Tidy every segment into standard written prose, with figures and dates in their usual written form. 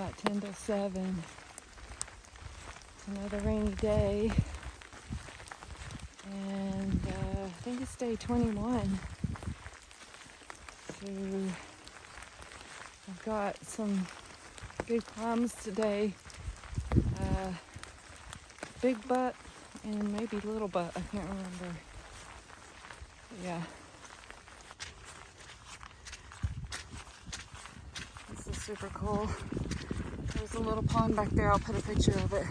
about 10 to 7. It's another rainy day. And I think it's day 21. So I've got some good climbs today. Big butt and maybe little butt. I can't remember. But yeah. This is super cool. There's a little pond back there. I'll put a picture of it.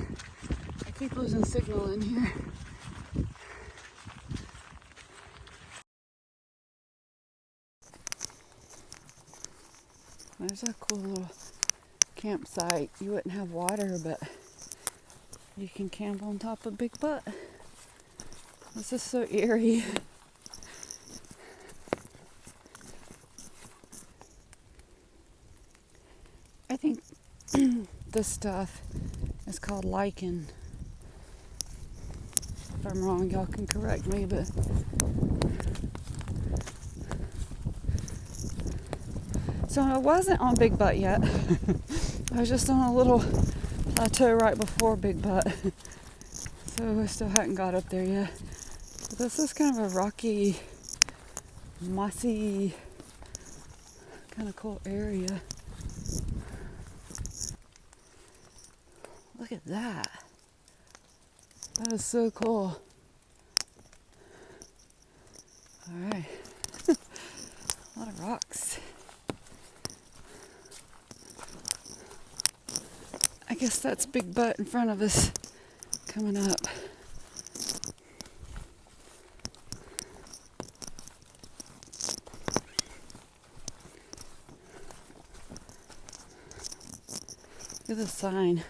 I keep losing signal in here. There's a cool little campsite. You wouldn't have water, but you can camp on top of Big Butt. This is so eerie. I think this stuff is called lichen. If I'm wrong, y'all can correct me, but so I wasn't on Big Butt yet. I was just on a little plateau right before Big Butt. So I still hadn't got up there yet. But this is kind of a rocky, mossy, kind of cool area. Look at that. That is so cool. Alright. A lot of rocks. I guess that's Big Butt in front of us coming up. Look at the sign.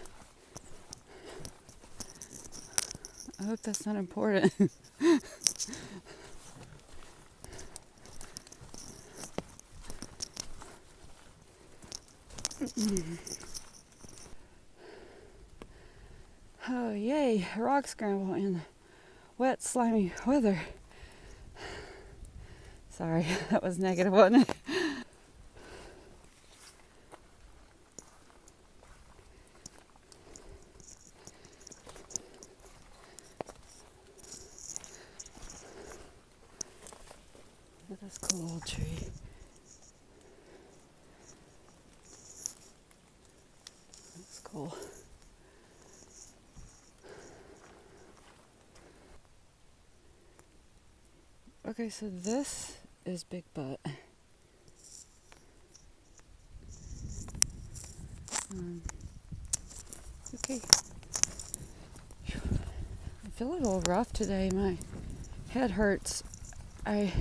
I hope that's not important. Oh yay, rock scramble in wet, slimy weather. Sorry, that was negative, wasn't it? Look at this cool old tree. That's cool. Okay, so this is Big Butt. Okay. I feel a little rough today. My head hurts. I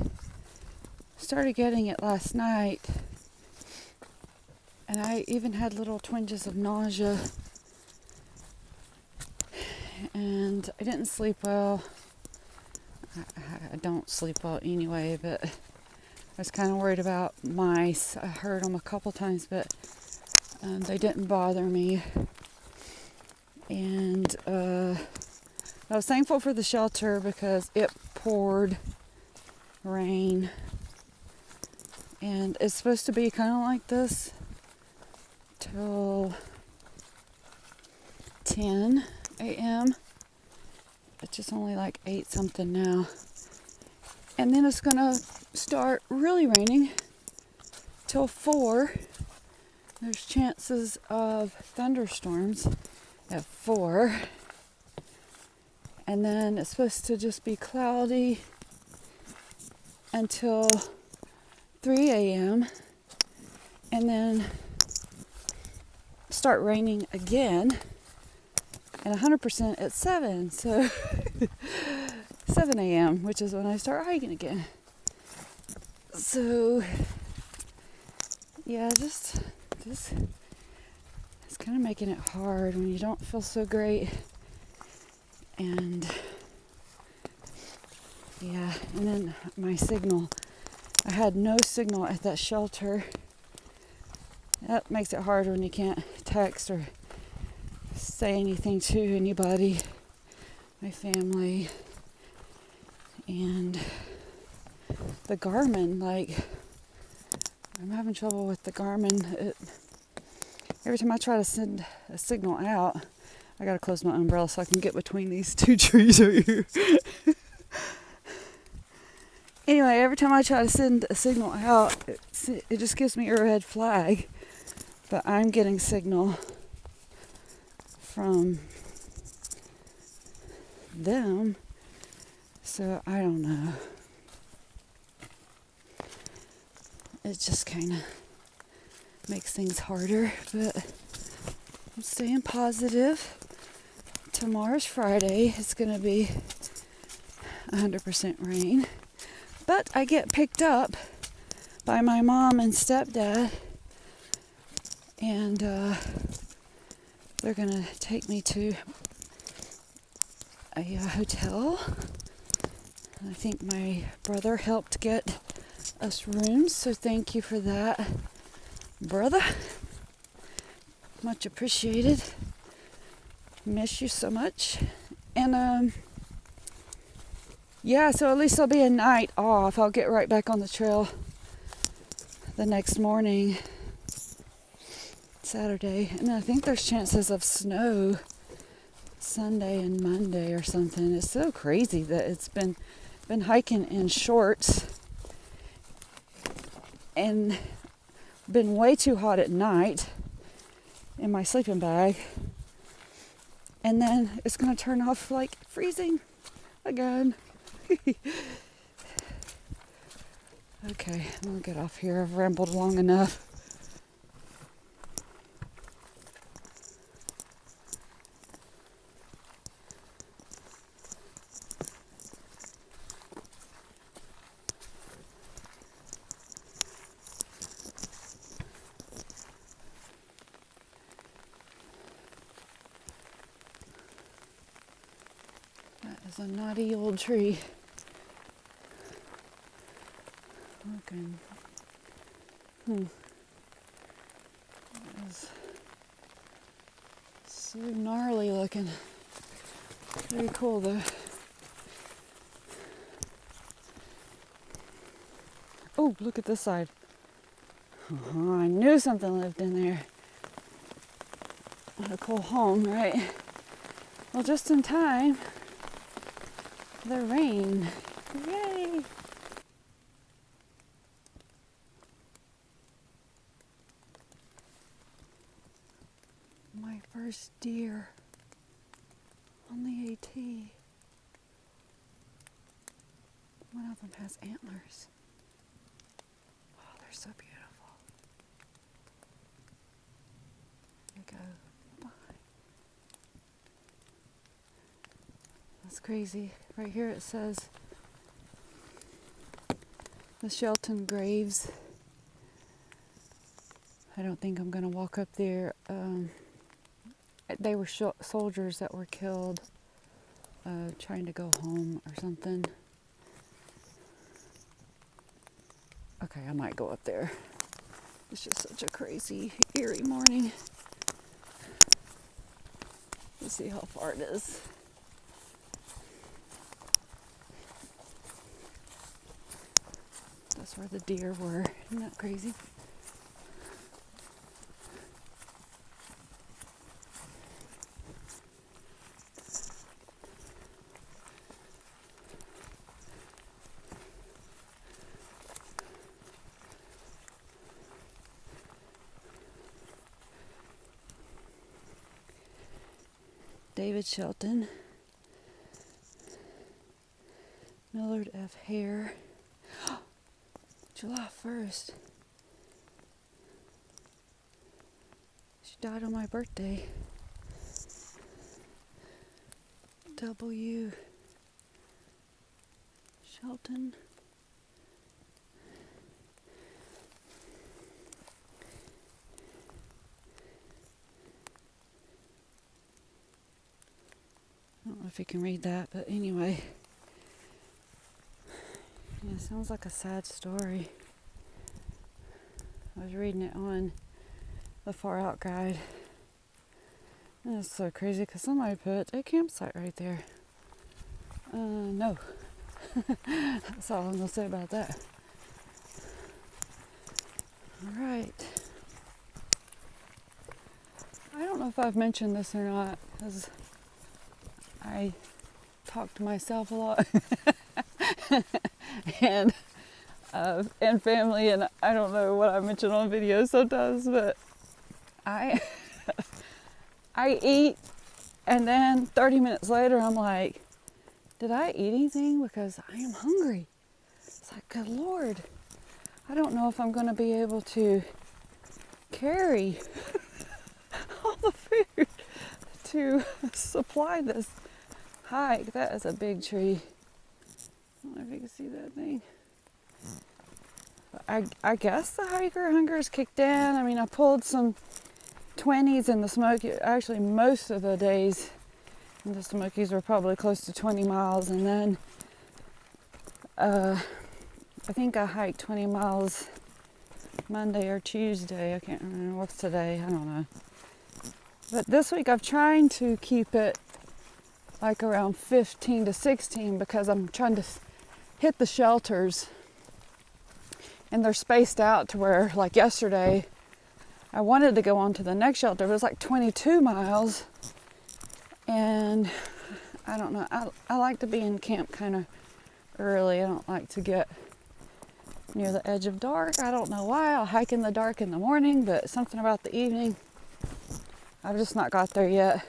started getting it last night, and I even had little twinges of nausea, and I didn't sleep well. I don't sleep well anyway, but I was kind of worried about mice. I heard them a couple times, but they didn't bother me. And I was thankful for the shelter because it poured rain. And it's supposed to be kind of like this till 10 a.m. It's just only like 8 something now. And then it's going to start really raining till 4. There's chances of thunderstorms at 4. And then it's supposed to just be cloudy until 3 a.m. and then start raining again, and 100% at 7. So 7 a.m., which is when I start hiking again. So yeah, just it's kind of making it hard when you don't feel so great. And yeah, and then my signal. I had no signal at that shelter. That makes it hard when you can't text or say anything to anybody, my family. And the Garmin, like, I'm having trouble with the Garmin. Every time I try to send a signal out, I gotta close my umbrella so I can get between these two trees over here. Anyway, every time I try to send a signal out, it just gives me a red flag. But I'm getting signal from them, so I don't know. It just kind of makes things harder, but I'm staying positive. Tomorrow's Friday. It's going to be 100% rain. But I get picked up by my mom and stepdad, and they're going to take me to a hotel. I think my brother helped get us rooms, so thank you for that, brother. Much appreciated. Miss you so much. And yeah, so at least it'll be a night off. I'll get right back on the trail the next morning, Saturday. And I think there's chances of snow Sunday and Monday or something. It's so crazy that it's been hiking in shorts and been way too hot at night in my sleeping bag. And then it's going to turn off like freezing again. Okay, I'm going to get off here. I've rambled long enough. That is a knotty old tree. Looking. That is so gnarly looking. Very cool though. Oh, look at this side. I knew something lived in there. What a cool home, right? Well, just in time. The rain. Yay! My first deer on the AT. One of them has antlers. Oh, they're so beautiful. There we go. Bye. That's crazy. Right here it says the Shelton Graves. I don't think I'm going to walk up there. They were soldiers that were killed trying to go home or something. Okay, I might go up there. It's just such a crazy, eerie morning. Let's see how far it is. That's where the deer were. Isn't that crazy? David Shelton, Millard F. Hare, July 1st. She died on my birthday. W. Shelton. I don't know if you can read that, but anyway. Yeah, it sounds like a sad story. I was reading it on the Far Out Guide. And it's so crazy because somebody put a campsite right there. No. That's all I'm going to say about that. All right. know if I've mentioned this or not, because I talk to myself a lot. and family, and I don't know what I mention on videos sometimes, but I eat, and then 30 minutes later I'm like, did I eat anything? Because I am hungry. It's like, good Lord, I don't know if I'm going to be able to carry all the food to supply this hike. That is a big tree. I don't know if you can see that thing. I guess the hiker hunger is kicked in. I mean, I pulled some 20s in the Smokies. Actually, most of the days in the Smokies were probably close to 20 miles. And then I think I hiked 20 miles Monday or Tuesday. I can't remember what's today. I don't know. But this week I've tried to keep it like around 15 to 16 because I'm trying to hit the shelters. And they're spaced out to where, like yesterday, I wanted to go on to the next shelter. It was like 22 miles. And I don't know. I like to be in camp kind of early. I don't like to get near the edge of dark. I don't know why. I'll hike in the dark in the morning, but something about the evening, I've just not got there yet.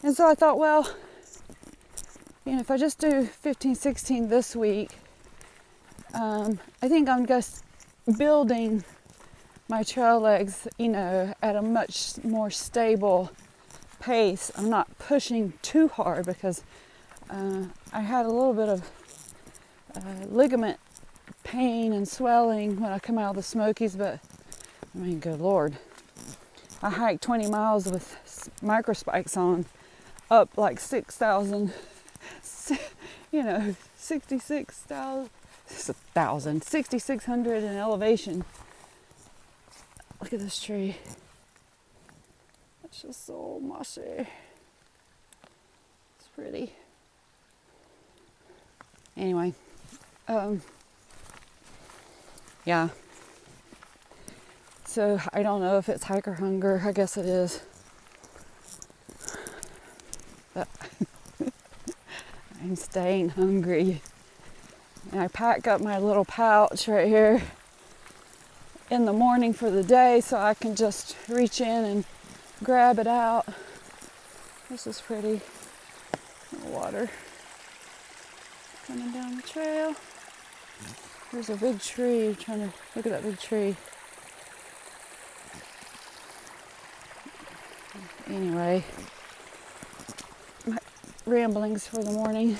And so I thought, well, you know, if I just do 15, 16 this week, I think I'm just building my trail legs, you know, at a much more stable pace. I'm not pushing too hard because I had a little bit of ligament pain and swelling when I come out of the Smokies, but I mean, good Lord. I hiked 20 miles with micro spikes on, up like 6,000, you know, 6,600 in elevation. Look at this tree. It's just so mossy. It's pretty. Anyway, yeah. So I don't know if it's hiker hunger. I guess it is. But I'm staying hungry. And I pack up my little pouch right here in the morning for the day so I can just reach in and grab it out. This is pretty. Water coming down the trail. There's a big tree. Trying to look at that big tree. Anyway, my ramblings for the morning.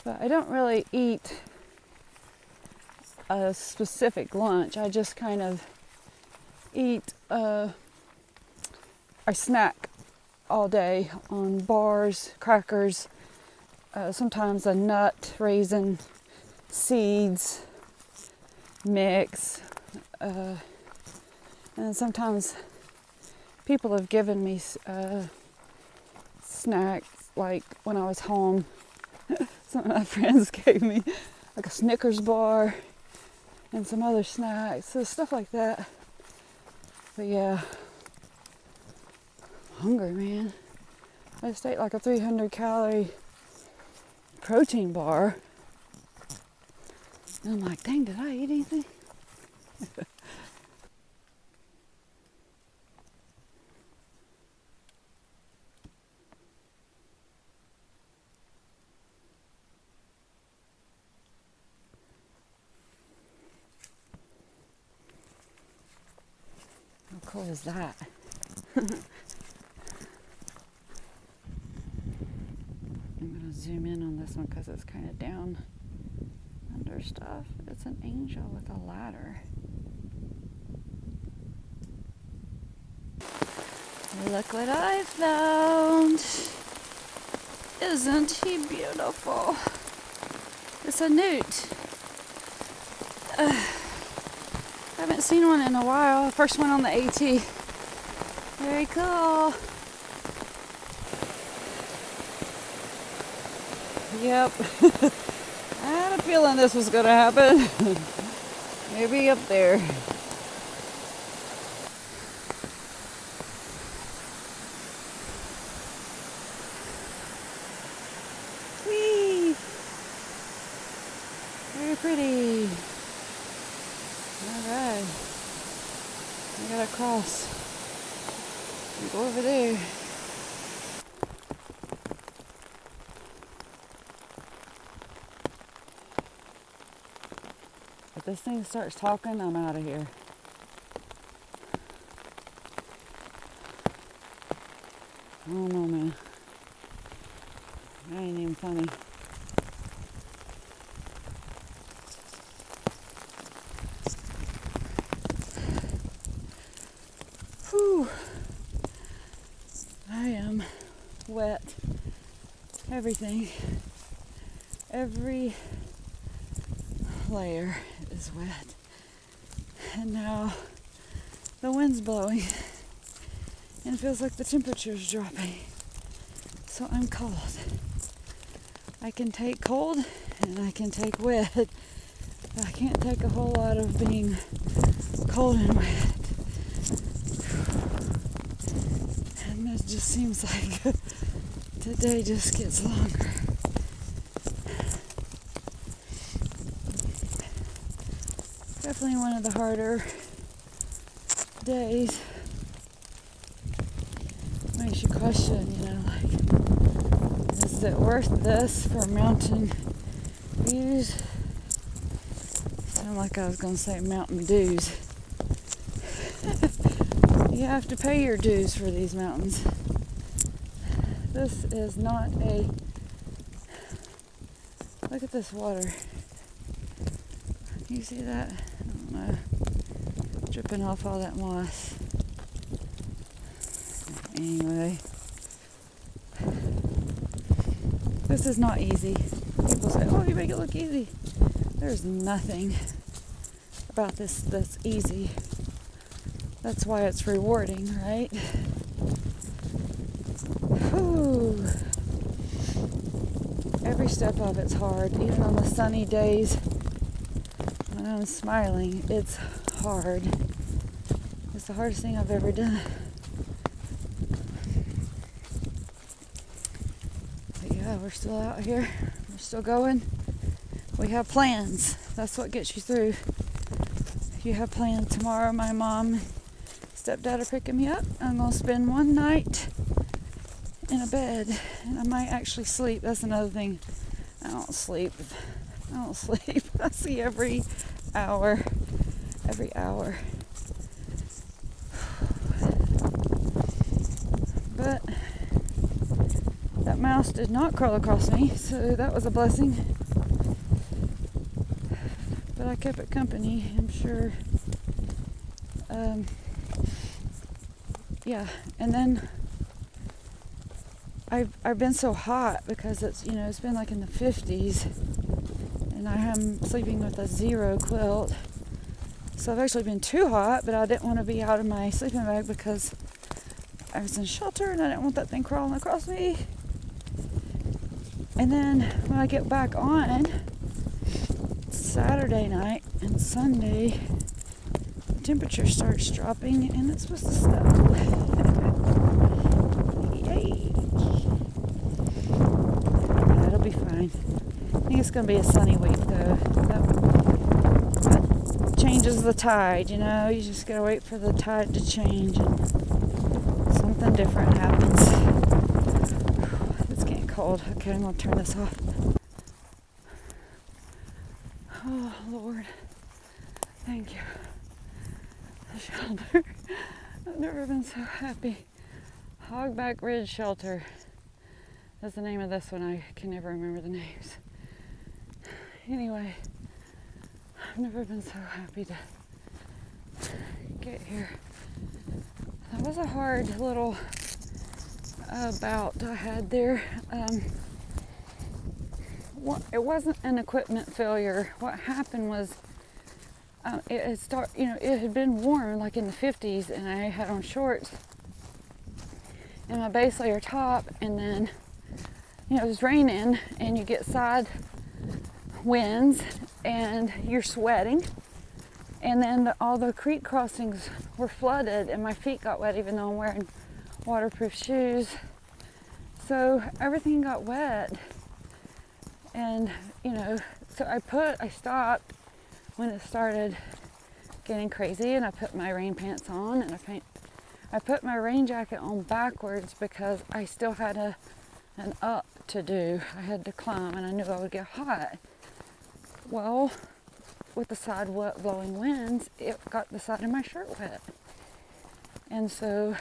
But I don't really eat a specific lunch. I just kind of eat, I snack all day on bars, crackers, sometimes a nut, raisin, seeds, mix, and sometimes people have given me snacks, like when I was home. Some of my friends gave me like a Snickers bar and some other snacks, so stuff like that. But yeah, I'm hungry, man. I just ate like a 300 calorie protein bar. And I'm like, dang, did I eat anything? How cool is that? I'm going to zoom in on this one because it's kind of down under stuff. It's an angel with a ladder. Look what I found. Isn't he beautiful? It's a newt. I haven't seen one in a while. First one on the AT. Very cool. Yep. I had a feeling this was going to happen. Maybe up there. gotta cross and go over there. If this thing starts talking, I'm out of here. I don't know, man. That ain't even funny. Whew. I am wet. Everything. Every layer is wet. And now the wind's blowing. And it feels like the temperature's dropping. So I'm cold. I can take cold and I can take wet. But I can't take a whole lot of being cold and wet. And it just seems like today just gets longer. Definitely one of the harder days. Makes you question, like, is it worth this for mountain views? Sound like I was going to say mountain dues. You have to pay your dues for these mountains. This is not a... Look at this water. You see that? I don't know. Dripping off all that moss. Anyway, this is not easy. People say, oh, you make it look easy. There's nothing about this that's easy. That's why it's rewarding, right? Whew. Every step of it's hard. Even on the sunny days when I'm smiling, it's hard. It's the hardest thing I've ever done. We're still out here. We're still going. We have plans. That's what gets you through. If you have plans tomorrow, my mom and stepdad are picking me up. I'm going to spend one night in a bed. And I might actually sleep. That's another thing. I don't sleep. I see every hour. But that mouse did not crawl across me, so that was a blessing. But I kept it company, I'm sure. Yeah, and then I've been so hot because it's been like in the 50s, and I am sleeping with a zero quilt. So I've actually been too hot, but I didn't want to be out of my sleeping bag because I was in shelter and I didn't want that thing crawling across me. And then when I get back on Saturday night and Sunday, the temperature starts dropping and it's supposed to snow. Yay! Yeah, it'll be fine. I think it's going to be a sunny week though. That changes the tide, you just got to wait for the tide to change and something different happens. Cold. Okay, I'm going to turn this off. Oh, Lord. Thank you. The shelter. I've never been so happy. Hogback Ridge Shelter. That's the name of this one. I can never remember the names. Anyway, I've never been so happy to get here. That was a hard little bout I had there. It wasn't an equipment failure. What happened was it had been warm like in the 50s, and I had on shorts and my base layer top, and then it was raining and you get side winds and you're sweating, and then all the creek crossings were flooded and my feet got wet even though I'm wearing waterproof shoes. So everything got wet, and so I stopped when it started getting crazy, and I put my rain pants on, and I put my rain jacket on backwards because I still had an up to do. I had to climb, and I knew I would get hot. Well, with the side blowing winds, it got the side of my shirt wet. And so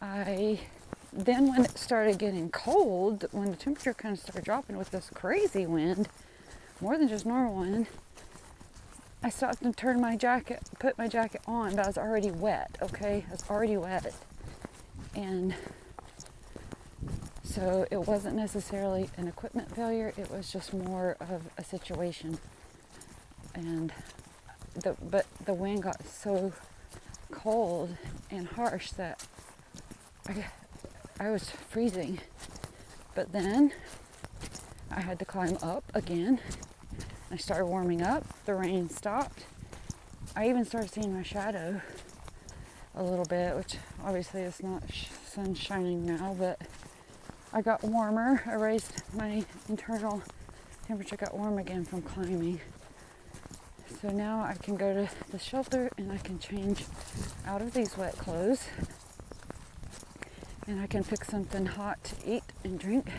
then when it started getting cold, when the temperature kind of started dropping with this crazy wind, more than just normal wind, I stopped and put my jacket on, but I was already wet, okay? I was already wet. And so it wasn't necessarily an equipment failure, it was just more of a situation. And but the wind got so cold and harsh that I was freezing. But then I had to climb up again. I started warming up. The rain stopped. I even started seeing my shadow a little bit, which obviously it's not sun shining now, but I got warmer. I raised my internal temperature, got warm again from climbing. So now I can go to the shelter and I can change out of these wet clothes, and I can pick something hot to eat and drink,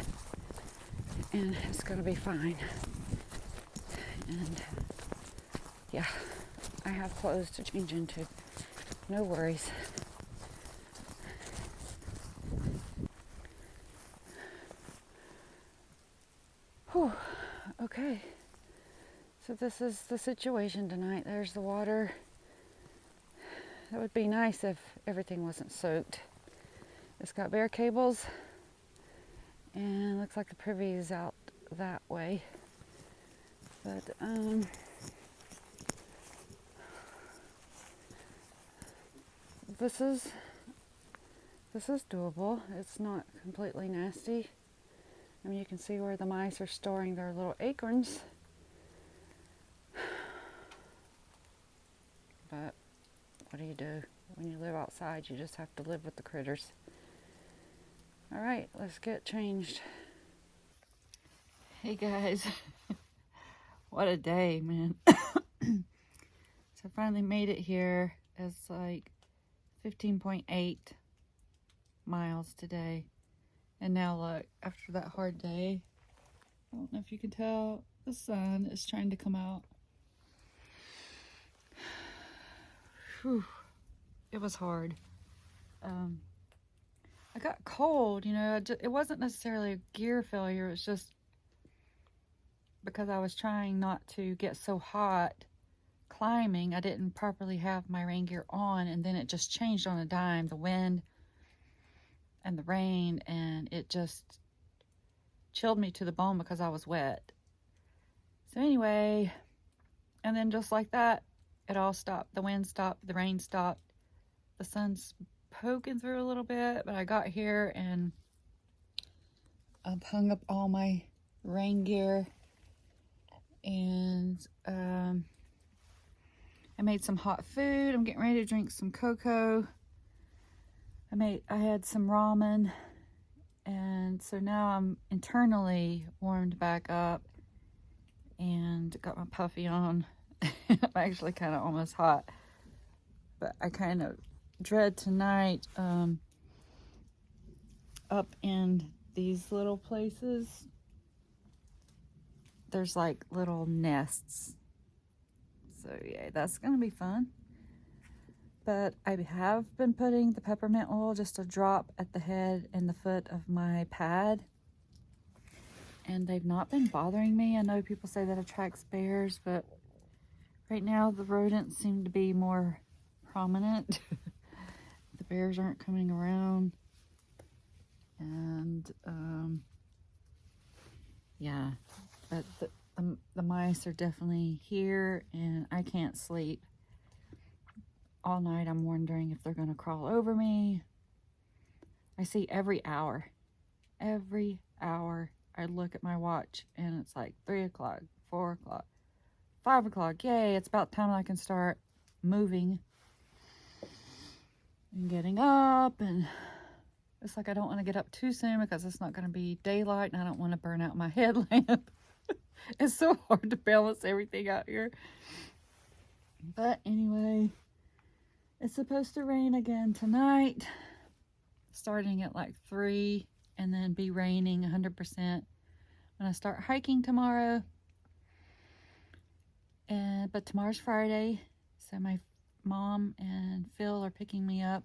and it's gonna be fine. And yeah, I have clothes to change into. No worries. Whew. Okay. So this is the situation tonight. There's the water. It would be nice if everything wasn't soaked. It's got bare cables, and looks like the privy is out that way. But this is doable. It's not completely nasty. I mean, you can see where the mice are storing their little acorns. But what do you do? When you live outside, you just have to live with the critters. All right, let's get changed. Hey guys, what a day, man. So I finally made it here. It's like 15.8 miles today. And now look, after that hard day, I don't know if you can tell, the sun is trying to come out. Whew. It was hard. I got cold, it wasn't necessarily a gear failure. It was just because I was trying not to get so hot climbing. I didn't properly have my rain gear on, and then it just changed on a dime, the wind and the rain, and it just chilled me to the bone because I was wet. So anyway, and then just like that, it all stopped. The wind stopped, the rain stopped, the sun's poking through a little bit, but I got here and I've hung up all my rain gear, and I made some hot food. I'm getting ready to drink some cocoa. I had some ramen, and so now I'm internally warmed back up and got my puffy on. I'm actually kind of almost hot, but I kind of dread tonight up in these little places. There's like little nests, so yeah, that's gonna be fun. But I have been putting the peppermint oil, just a drop at the head and the foot of my pad, and they've not been bothering me. I know people say that attracts bears, but right now the rodents seem to be more prominent. The bears aren't coming around, and yeah, but the mice are definitely here, and I can't sleep. All night I'm wondering if they're gonna crawl over me. I see every hour I look at my watch, and it's like 3 o'clock, 4 o'clock, 5 o'clock. Yay, it's about time I can start moving and getting up. And it's like I don't want to get up too soon because it's not going to be daylight, and I don't want to burn out my headlamp. It's so hard to balance everything out here. But anyway, it's supposed to rain again tonight, starting at like 3, and then be raining 100% when I start hiking tomorrow. But tomorrow's Friday, so my mom and Phil are picking me up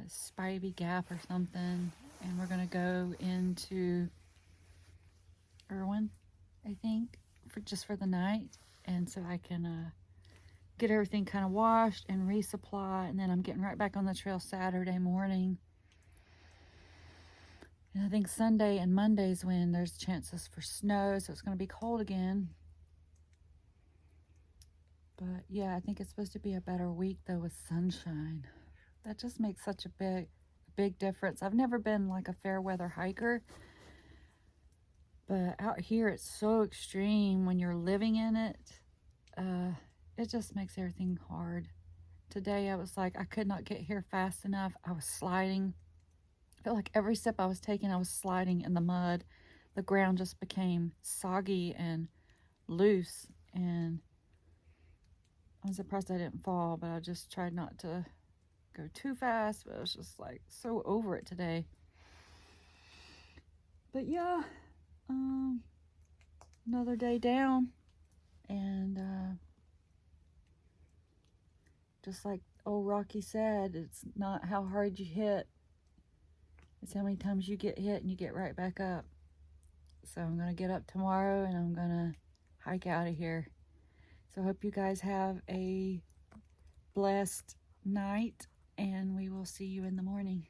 Spivey Gap or something, and we're gonna go into Irwin, I think, for the night, and so I can get everything kind of washed and resupply, and then I'm getting right back on the trail Saturday morning. And I think Sunday and Monday's when there's chances for snow, so it's going to be cold again. But yeah, I think it's supposed to be a better week though with sunshine. That just makes such a big difference. I've never been like a fair weather hiker, but out here it's so extreme when you're living in it. It just makes everything hard. Today I was like, I could not get here fast enough. I was sliding. I felt like every step I was taking, I was sliding in the mud. The ground just became soggy and loose, and I'm surprised I didn't fall, but I just tried not to go too fast, but I was just like so over it today. But yeah, another day down, and just like old Rocky said, it's not how hard you hit, it's how many times you get hit and you get right back up. So I'm gonna get up tomorrow and I'm gonna hike out of here. So I hope you guys have a blessed night, and we will see you in the morning.